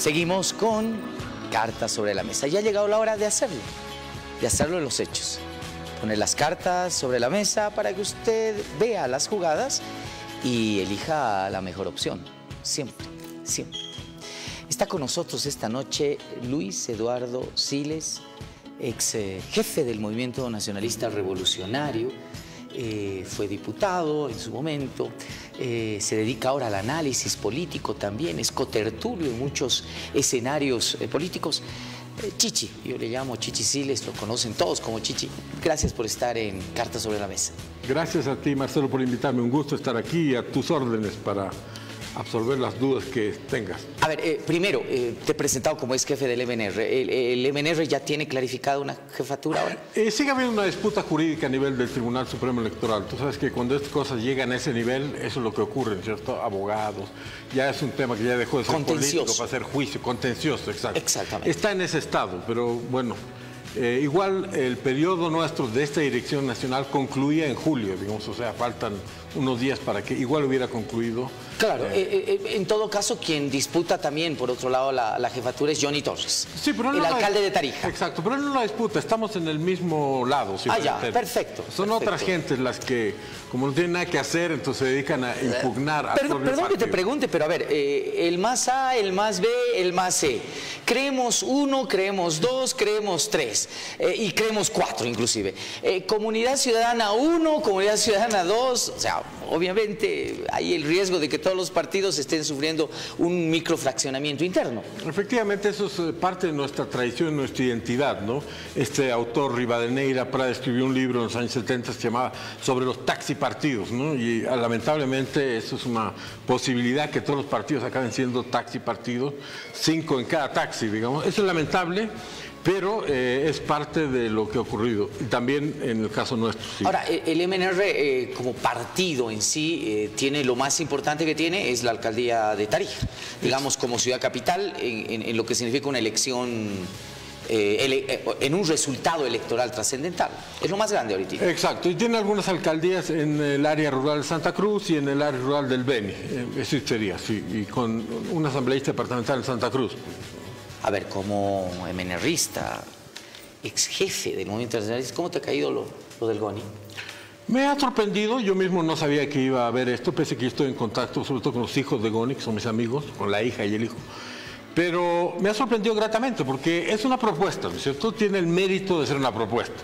Seguimos con cartas sobre la mesa. Ya ha llegado la hora de hacerlo en los hechos. Poner las cartas sobre la mesa para que usted vea las jugadas y elija la mejor opción. Siempre, siempre. Está con nosotros esta noche Luis Eduardo Siles, ex jefe del Movimiento Nacionalista Revolucionario. Fue diputado en su momento, se dedica ahora al análisis político también, es cotertulio en muchos escenarios políticos. Chichi, yo le llamo Chichi Siles, lo conocen todos como Chichi. Gracias por estar en Cartas sobre la Mesa. Gracias a ti, Marcelo, por invitarme. Un gusto estar aquí y a tus órdenes para absorber las dudas que tengas. A ver, primero, te he presentado como ex jefe del MNR. ¿El MNR ya tiene clarificada una jefatura ahora? Sigue habiendo una disputa jurídica a nivel del Tribunal Supremo Electoral. Tú sabes que cuando estas cosas llegan a ese nivel, eso es lo que ocurre, ¿cierto? Abogados, ya es un tema que ya dejó de ser político para ser juicio, contencioso, exacto. Exactamente. Está en ese estado, pero bueno, igual el periodo nuestro de esta dirección nacional concluía en julio, digamos, o sea, faltan unos días para que igual hubiera concluido. Claro, en todo caso, quien disputa también, por otro lado, la jefatura es Johnny Torres, sí, pero el alcalde de Tarija. Exacto, pero él no la disputa, estamos en el mismo lado. Ah, ya, perfecto. Son otras gentes las que, como no tienen nada que hacer, entonces se dedican a impugnar. Perdón que te pregunte, pero a ver, el más A, el más B, el más C. Creemos 1, creemos 2, creemos 3 y creemos 4 inclusive. Comunidad Ciudadana 1, Comunidad Ciudadana 2, o sea, obviamente hay el riesgo de que todos los partidos estén sufriendo un microfraccionamiento interno. Efectivamente, eso es parte de nuestra tradición, nuestra identidad, ¿no? Este autor Rivadeneira Prada escribió un libro en los años 70 que se llamaba Sobre los taxipartidos, ¿no? Y lamentablemente eso es una posibilidad que todos los partidos acaben siendo taxipartidos, 5 en cada taxi, digamos. Eso es lamentable, pero es parte de lo que ha ocurrido, y también en el caso nuestro. Sí. Ahora, el MNR como partido en sí tiene lo más importante que tiene es la alcaldía de Tarija, digamos como ciudad capital, en lo que significa una elección, en un resultado electoral trascendental. Es lo más grande ahorita. Exacto, y tiene algunas alcaldías en el área rural de Santa Cruz y en el área rural del Beni, eso sería, sí, y con una asambleísta departamental en Santa Cruz. A ver, como MNRista, ex jefe del Movimiento Nacionalista, ¿cómo te ha caído lo del Goni? Me ha sorprendido, yo mismo no sabía que iba a haber esto, pese a que yo estoy en contacto sobre todo con los hijos de Goni, que son mis amigos, con la hija y el hijo. Pero me ha sorprendido gratamente porque es una propuesta, ¿no es cierto? Tiene el mérito de ser una propuesta.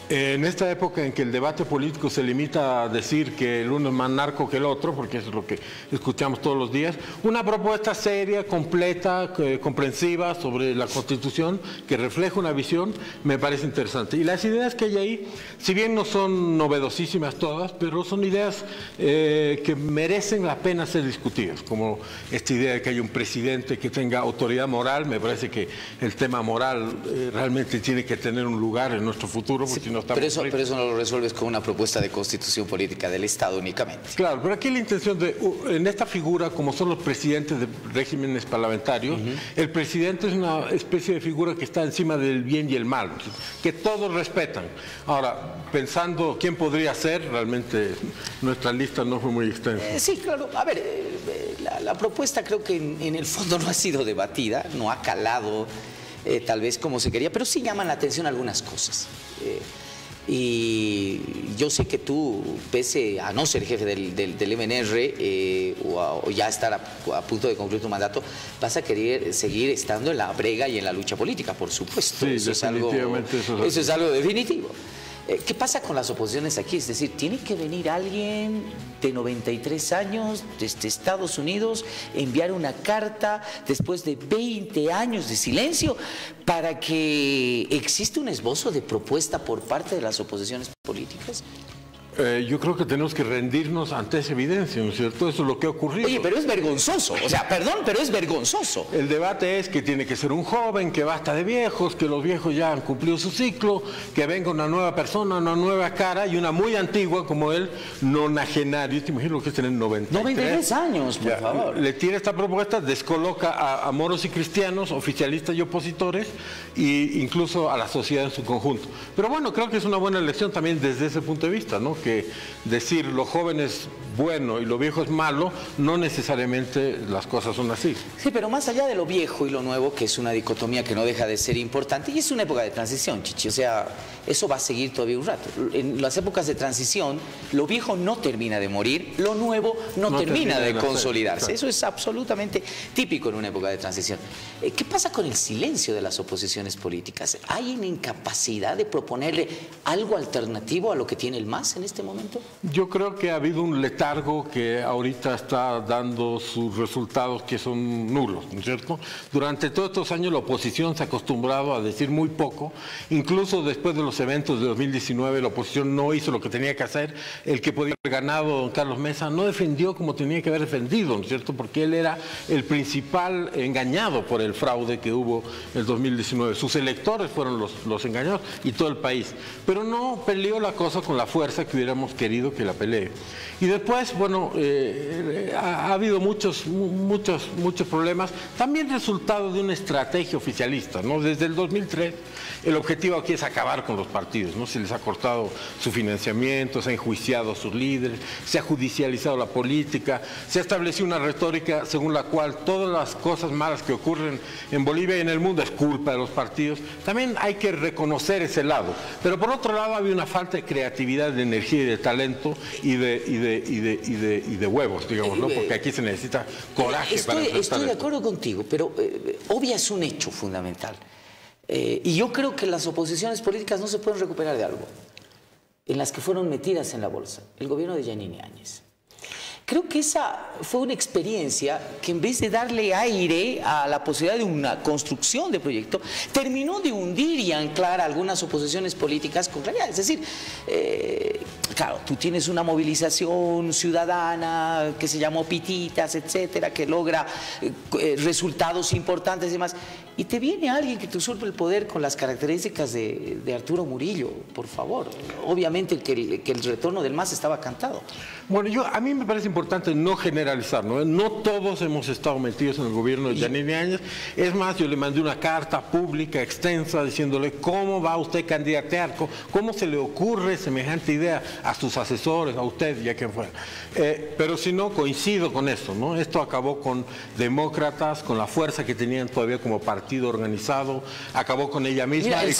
En esta época en que el debate político se limita a decir que el uno es más narco que el otro, porque eso es lo que escuchamos todos los días, una propuesta seria, completa, comprensiva sobre la Constitución, que refleja una visión, me parece interesante. Y las ideas que hay ahí, si bien no son novedosísimas todas, pero son ideas que merecen la pena ser discutidas, como esta idea de que haya un presidente que tenga autoridad moral. Me parece que el tema moral realmente tiene que tener un lugar en nuestro futuro, porque si no pero eso no lo resuelves con una propuesta de constitución política del Estado únicamente. Claro, pero aquí la intención de, en esta figura, como son los presidentes de regímenes parlamentarios, el presidente es una especie de figura que está encima del bien y el mal, que todos respetan. Ahora, pensando quién podría ser, realmente nuestra lista no fue muy extensa. Sí, claro. A ver, la propuesta creo que en el fondo no ha sido debatida, no ha calado tal vez como se quería, pero sí llaman la atención algunas cosas. Y yo sé que tú, pese a no ser jefe del MNR o ya estar a punto de concluir tu mandato, vas a querer seguir estando en la brega y en la lucha política, por supuesto. Sí, eso es algo definitivo. ¿Qué pasa con las oposiciones aquí? Es decir, ¿tiene que venir alguien de 93 años desde Estados Unidos, enviar una carta después de 20 años de silencio para que exista un esbozo de propuesta por parte de las oposiciones políticas? Yo creo que tenemos que rendirnos ante esa evidencia, ¿no es cierto? Eso es lo que ha ocurrido. Oye, pero es vergonzoso, o sea, perdón, pero es vergonzoso. El debate es que tiene que ser un joven, que basta de viejos, que los viejos ya han cumplido su ciclo, que venga una nueva persona, una nueva cara, y una muy antigua como él, nonagenario. Te imagino lo que es tener 93 años, por favor. Le tira esta propuesta, descoloca a moros y cristianos, oficialistas y opositores, e incluso a la sociedad en su conjunto. Pero bueno, creo que es una buena elección también desde ese punto de vista, ¿no? que decir lo joven es bueno y lo viejo es malo, no necesariamente las cosas son así. Sí, pero más allá de lo viejo y lo nuevo, que es una dicotomía que no deja de ser importante, y es una época de transición, Chichi, o sea, eso va a seguir todavía un rato. En las épocas de transición, lo viejo no termina de morir, lo nuevo no termina de consolidarse. Eso es absolutamente típico en una época de transición. ¿Qué pasa con el silencio de las oposiciones políticas? ¿Hay una incapacidad de proponerle algo alternativo a lo que tiene el MAS en este momento? Yo creo que ha habido un letargo que ahorita está dando sus resultados que son nulos, ¿no es cierto? Durante todos estos años la oposición se ha acostumbrado a decir muy poco, incluso después de los eventos de 2019 la oposición no hizo lo que tenía que hacer, el que podía haber ganado don Carlos Mesa no defendió como tenía que haber defendido, ¿no es cierto? Porque él era el principal engañado por el fraude que hubo en el 2019, sus electores fueron los engañados y todo el país, pero no peleó la cosa con la fuerza que hubiéramos querido que la pelee. Y después, bueno, ha habido muchos problemas, también resultado de una estrategia oficialista, ¿no? Desde el 2003, el objetivo aquí es acabar con los partidos, ¿no? Se les ha cortado su financiamiento, se ha enjuiciado a sus líderes, se ha judicializado la política, se ha establecido una retórica según la cual todas las cosas malas que ocurren en Bolivia y en el mundo es culpa de los partidos. También hay que reconocer ese lado, pero por otro lado había una falta de creatividad, de energía y de talento y de huevos, digamos, ¿no? Porque aquí se necesita coraje para enfrentar Estoy de acuerdo contigo, pero obvia es un hecho fundamental. Y yo creo que las oposiciones políticas no se pueden recuperar de algo en las que fueron metidas en la bolsa. El gobierno de Yanine Áñez. Creo que esa fue una experiencia que en vez de darle aire a la posibilidad de una construcción de proyecto, terminó de hundir y anclar a algunas oposiciones políticas con claridad. Es decir, claro, tú tienes una movilización ciudadana que se llamó Pititas, etcétera, que logra resultados importantes y demás, y te viene alguien que te usurpa el poder con las características de Arturo Murillo, por favor. Obviamente que el retorno del MAS estaba cantado. Bueno, a mí me parece importante no generalizar, ¿no? No todos hemos estado metidos en el gobierno de Yanine Áñez. Es más, yo le mandé una carta pública extensa diciéndole cómo va usted a candidatear, cómo se le ocurre semejante idea a sus asesores, a usted y a quien fuera. Pero si no, coincido con esto, ¿no? Esto acabó con demócratas, con la fuerza que tenían todavía como partido organizado, acabó con ella misma. Mira, el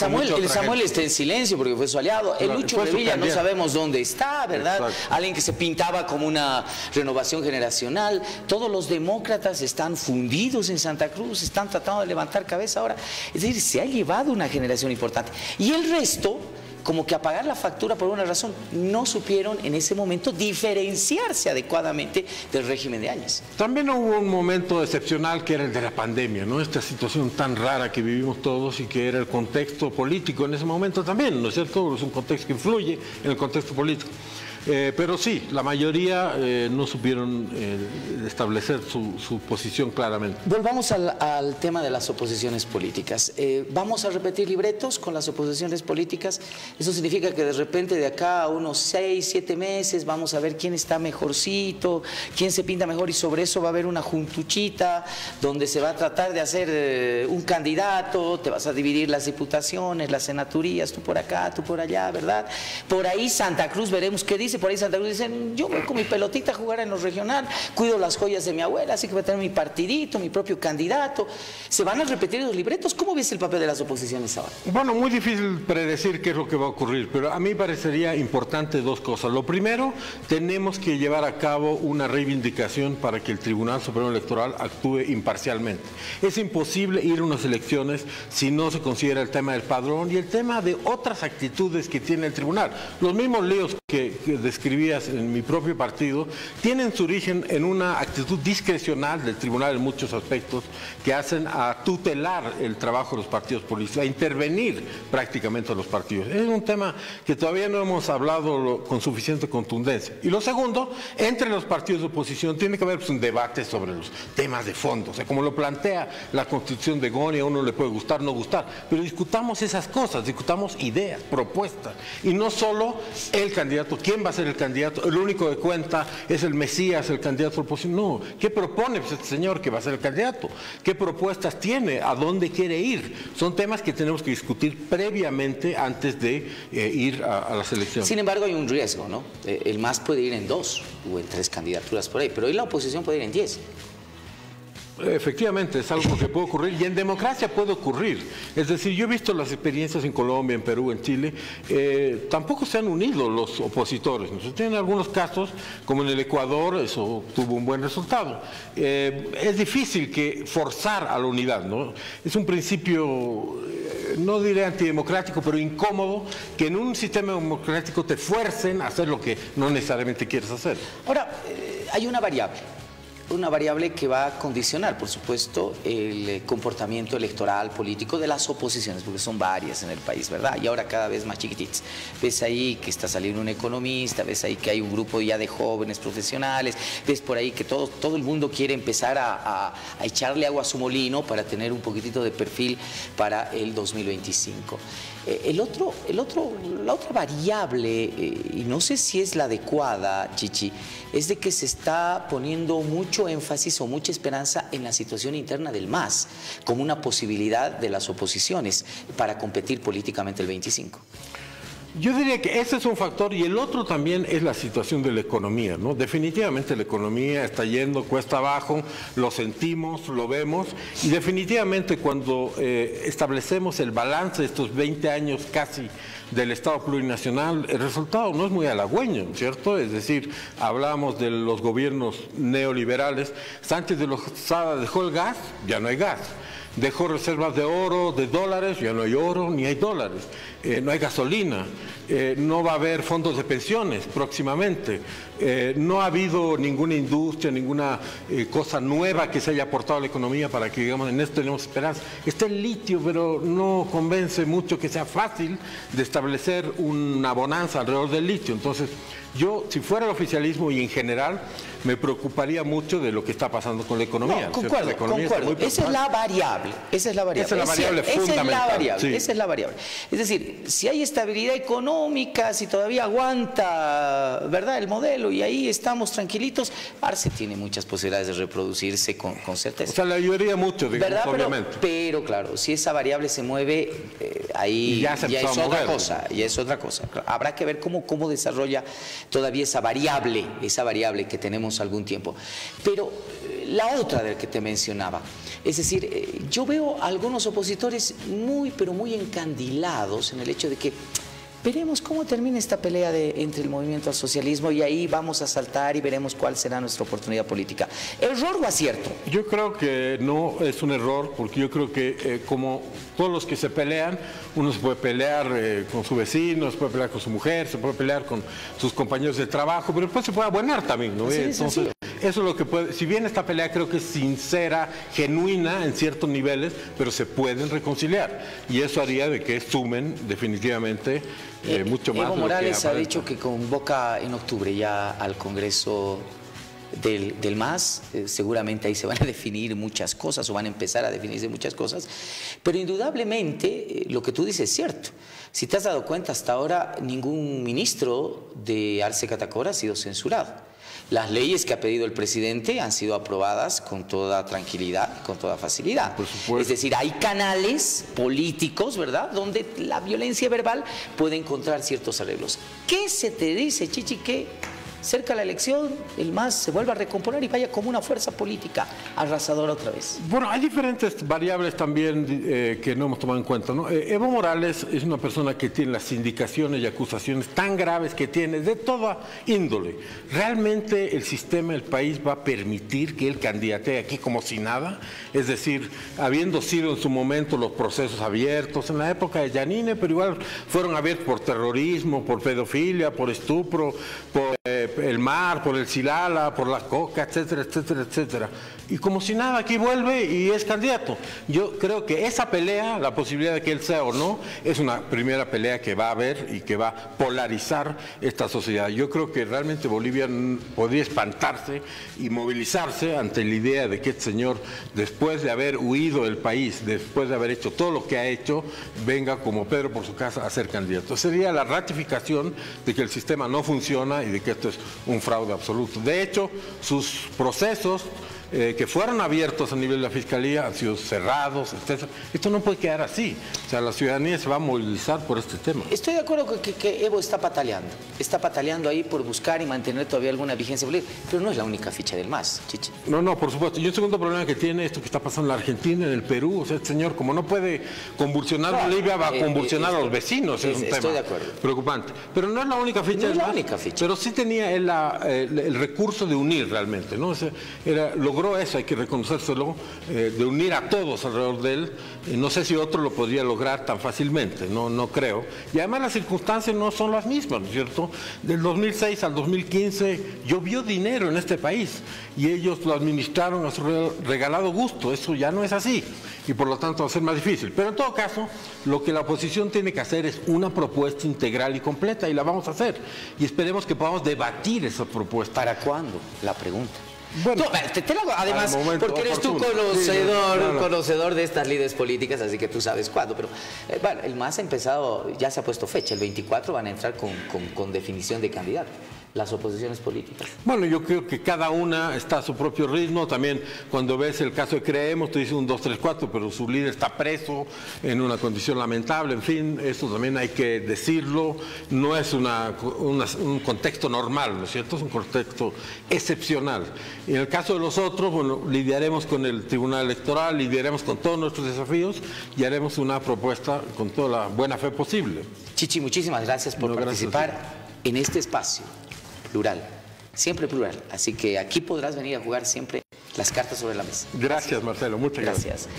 Samuel está en silencio porque fue su aliado. El Lucho Revilla no sabemos dónde está, ¿verdad? Exacto. Alguien que se pintaba como una renovación generacional. Todos los demócratas están fundidos en Santa Cruz, están tratando de levantar cabeza ahora. Es decir, se ha llevado una generación importante. Y el resto, como que apagar la factura por una razón, no supieron en ese momento diferenciarse adecuadamente del régimen de Áñez. También hubo un momento excepcional que era el de la pandemia, ¿no? Esta situación tan rara que vivimos todos y que era el contexto político en ese momento también, ¿no es cierto? Es un contexto que influye en el contexto político. Pero sí, la mayoría no supieron establecer su posición claramente. Volvamos al tema de las oposiciones políticas. ¿Vamos a repetir libretos con las oposiciones políticas? Eso significa que de repente de acá a unos 6, 7 meses vamos a ver quién está mejorcito, quién se pinta mejor, y sobre eso va a haber una juntuchita donde se va a tratar de hacer un candidato, te vas a dividir las diputaciones, las senaturías, tú por acá, tú por allá, ¿verdad? Por ahí Santa Cruz veremos qué dice. Por ahí Santa Cruz dicen, yo voy con mi pelotita a jugar en los regional, cuido las joyas de mi abuela, así que voy a tener mi partidito, mi propio candidato. ¿Se van a repetir los libretos? ¿Cómo ves el papel de las oposiciones ahora? Bueno, muy difícil predecir qué es lo que va a ocurrir, pero a mí parecería importante dos cosas. Lo primero, tenemos que llevar a cabo una reivindicación para que el Tribunal Supremo Electoral actúe imparcialmente. Es imposible ir a unas elecciones si no se considera el tema del padrón y el tema de otras actitudes que tiene el tribunal. Los mismos líos que describías en mi propio partido tienen su origen en una actitud discrecional del tribunal en muchos aspectos que hacen a tutelar el trabajo de los partidos políticos, a intervenir prácticamente a los partidos. Es un tema que todavía no hemos hablado con suficiente contundencia. Y lo segundo, entre los partidos de oposición tiene que haber un debate sobre los temas de fondo. O sea, como lo plantea la Constitución de Goni, a uno le puede gustar, no gustar, pero discutamos esas cosas, discutamos ideas, propuestas, y no solo el candidato candidato, quién va a ser el candidato, el único que cuenta es el Mesías, el candidato opositor. No, ¿qué propone este señor que va a ser el candidato? ¿Qué propuestas tiene? ¿A dónde quiere ir? Son temas que tenemos que discutir previamente antes de ir a las elecciones. Sin embargo, hay un riesgo, ¿no? El MAS puede ir en 2 o en 3 candidaturas por ahí, pero hoy la oposición puede ir en 10. Efectivamente, es algo que puede ocurrir y en democracia puede ocurrir. Es decir, yo he visto las experiencias en Colombia, en Perú, en Chile, tampoco se han unido los opositores. En algunos casos, como en el Ecuador, eso tuvo un buen resultado. Es difícil que forzar a la unidad, ¿no? Es un principio, no diré antidemocrático, pero incómodo, que en un sistema democrático te fuercen a hacer lo que no necesariamente quieres hacer. Ahora, hay una variable que va a condicionar, por supuesto, el comportamiento electoral, político de las oposiciones, porque son varias en el país, ¿verdad? Y ahora cada vez más chiquititas. Ves ahí que está saliendo un economista, ves ahí que hay un grupo ya de jóvenes profesionales, ves por ahí que todo el mundo quiere empezar a echarle agua a su molino para tener un poquitito de perfil para el 2025. La otra variable, y no sé si es la adecuada, Chichi, es de que se está poniendo mucho énfasis o mucha esperanza en la situación interna del MAS, como una posibilidad de las oposiciones para competir políticamente el 25. Yo diría que ese es un factor y el otro también es la situación de la economía, ¿no? Definitivamente la economía está yendo cuesta abajo, lo sentimos, lo vemos y definitivamente cuando establecemos el balance de estos 20 años casi del Estado plurinacional, el resultado no es muy halagüeño, ¿cierto? Es decir, hablamos de los gobiernos neoliberales, Sánchez de Lozada dejó el gas, ya no hay gas. Dejó reservas de oro, de dólares, ya no hay oro ni hay dólares, no hay gasolina, no va a haber fondos de pensiones próximamente, no ha habido ninguna industria, ninguna cosa nueva que se haya aportado a la economía para que digamos en esto tenemos esperanza. Está el litio, pero no convence mucho que sea fácil de establecer una bonanza alrededor del litio. Entonces, yo, si fuera el oficialismo y en general, me preocuparía mucho de lo que está pasando con la economía. No, concuerdo. Esa es la variable. Esa es la variable fundamental. Esa es la variable. Es decir, si hay estabilidad económica, si todavía aguanta, ¿verdad?, el modelo y ahí estamos tranquilitos, Arce tiene muchas posibilidades de reproducirse con certeza. O sea, le ayudaría mucho, digamos, ¿verdad? obviamente. Pero claro, si esa variable se mueve, ahí ya es otra cosa. Ya es otra cosa. Habrá que ver cómo desarrolla todavía esa variable que tenemos algún tiempo. Pero la otra del que te mencionaba, es decir, yo veo a algunos opositores pero muy encandilados en el hecho de que veremos cómo termina esta pelea entre el movimiento al socialismo y ahí vamos a saltar y veremos cuál será nuestra oportunidad política. ¿Error o acierto? Yo creo que no es un error, porque yo creo que como todos los que se pelean, uno se puede pelear con su vecino, se puede pelear con su mujer, se puede pelear con sus compañeros de trabajo, pero después se puede abonar también, ¿no? Entonces, eso es lo que puede, si bien esta pelea creo que es sincera, genuina en ciertos niveles, pero se pueden reconciliar y eso haría de que sumen definitivamente mucho más. Evo Morales ha dicho que convoca en octubre ya al Congreso del MAS, seguramente ahí se van a definir muchas cosas o van a empezar a definirse muchas cosas, pero indudablemente lo que tú dices es cierto. Si te has dado cuenta, hasta ahora ningún ministro de Arce Catacora ha sido censurado. Las leyes que ha pedido el presidente han sido aprobadas con toda tranquilidad, con toda facilidad. Por supuesto. Es decir, hay canales políticos, ¿verdad?, donde la violencia verbal puede encontrar ciertos arreglos. ¿Qué se te dice, Chichi, que cerca de la elección el MAS se vuelva a recomponer y vaya como una fuerza política arrasadora otra vez? Bueno, hay diferentes variables también que no hemos tomado en cuenta, ¿no? Evo Morales es una persona que tiene las indicaciones y acusaciones tan graves que tiene de toda índole. ¿Realmente el sistema del país va a permitir que él candidatee aquí como si nada? Es decir, habiendo sido en su momento los procesos abiertos en la época de Yanine, pero igual fueron abiertos por terrorismo, por pedofilia, por estupro, por el mar, por el Silala, por la coca, etcétera, etcétera, etcétera. Y como si nada, aquí vuelve y es candidato. Yo creo que esa pelea, la posibilidad de que él sea o no, es una primera pelea que va a haber y que va a polarizar esta sociedad. Yo creo que realmente Bolivia podría espantarse y movilizarse ante la idea de que este señor, después de haber huido del país, después de haber hecho todo lo que ha hecho, venga como Pedro por su casa a ser candidato. Sería la ratificación de que el sistema no funciona y de que esto es un fraude absoluto. De hecho, sus procesos que fueron abiertos a nivel de la Fiscalía han sido cerrados, etc. Esto no puede quedar así. O sea, la ciudadanía se va a movilizar por este tema. Estoy de acuerdo que Evo está pataleando ahí por buscar y mantener todavía alguna vigencia política, pero no es la única ficha del MAS, Chichi. No, por supuesto. Y un segundo problema que tiene esto que está pasando en la Argentina, en el Perú, o sea, este señor, como no puede convulsionar Bolivia, va a convulsionar a los vecinos. Es un tema preocupante. Pero no es la única ficha del MAS, pero sí tenía él el recurso de unir realmente, ¿no? O sea, logró eso, hay que reconocérselo, de unir a todos alrededor de él. No sé si otro lo podría lograr tan fácilmente, no creo. Y además las circunstancias no son las mismas, ¿no es cierto? Del 2006 al 2015 llovió dinero en este país y ellos lo administraron a su regalado gusto. Eso ya no es así y por lo tanto va a ser más difícil. Pero en todo caso, lo que la oposición tiene que hacer es una propuesta integral y completa y la vamos a hacer. Y esperemos que podamos debatir esa propuesta. ¿Para cuándo? La pregunta. Bueno, te lo hago, además, porque eres tú conocedor de estas lides políticas, así que tú sabes cuándo. Pero bueno, el MAS ha empezado, ya se ha puesto fecha, el 24 van a entrar con definición de candidato. Las oposiciones políticas. Bueno, yo creo que cada una está a su propio ritmo. También cuando ves el caso de Creemos, te dice 1, 2, 3, 4, pero su líder está preso en una condición lamentable. En fin, eso también hay que decirlo. No es un contexto normal, ¿no es cierto? Es un contexto excepcional. Y en el caso de los otros, bueno, lidiaremos con el Tribunal Electoral, lidiaremos con todos nuestros desafíos y haremos una propuesta con toda la buena fe posible. Chichi, muchísimas gracias por participar en este espacio. Plural, siempre plural. Así que aquí podrás venir a jugar siempre las cartas sobre la mesa. Gracias, Marcelo. Muchas gracias.